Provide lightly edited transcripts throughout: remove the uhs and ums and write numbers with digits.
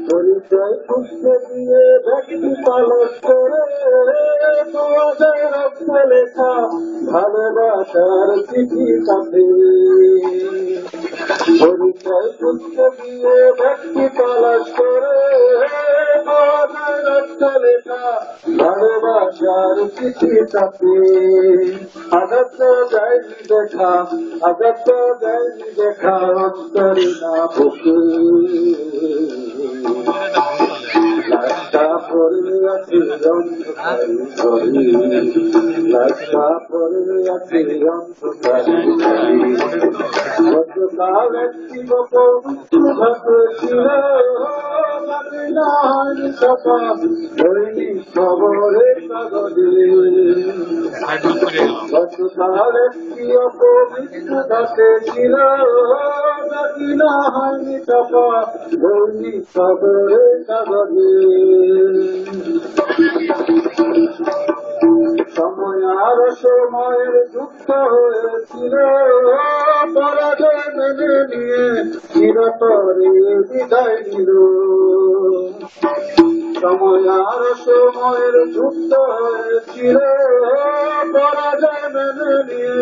পরিচয় খুঁজতে দিয়ে ব্যক্তি পালস করে রক্ত লেখা ভালোবাসার চিঠি কাছে। পরিচয় খুঁজতে দিয়ে ব্যক্তি পালস করে রক্ত লেখা ভালোবাসার চিঠি কাছে। আঘাত যায়নি দেখা, আঘাত যায়নি দেখা, অন্তরে না বুকে লাশটা পড়ে আছে অন্ধকারে ঘরে, লাশটা পড়ে আছে অন্ধকারে ঘরে। গতকাল একটি গোপন ঘটেছিল, দৈনিক খবরের কাগজে। গতকাল একটি অপমৃত্যু ঘটেছিল, নাকি না হয়নি ছাপা দৈনিক খবরের কাগজে। সময় আর সময়ের যুক্ত হয়েছিল, পরাজয় মেনে নিয়ে চিরতরে বিদায় নিল। সময় আর সময়ের যুক্ত হয়েছিল, পরাজয় মেনে নিয়ে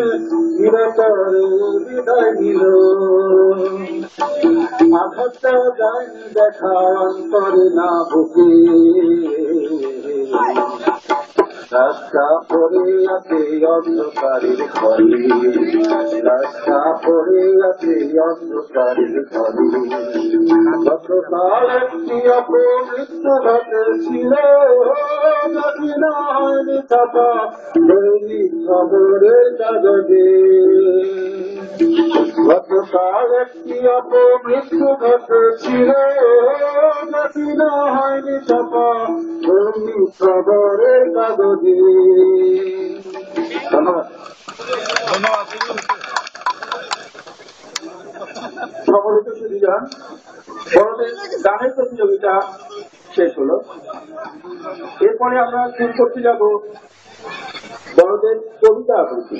চিরতরে বিদায় নিল। আঘাতটা যায়নি দেখা, অন্তরে না বুকে রাস্তা পড়ে আছে অন্ধকারের ঘরে, রাস্তা পড়ে আছে অন্ধকারের ঘরে। গতকাল একটি অপমৃত্যু ঘটেছিল, নাকি না হয়নি ছাপা দৈনিক খবরের কাগজে। গতকাল একটি অপমৃত্যু ঘটেছিল, নাকি না হয়নি ছাপা দৈনিক খবরের কাগজে। ধন্যবাদ। সম্মানিত সুধীজন, বড়দের গানের প্রতিযোগিতা শেষ হলো। এরপরে আমরা শুরু করতে যাব বড়দের কবিতা আবৃত্তি।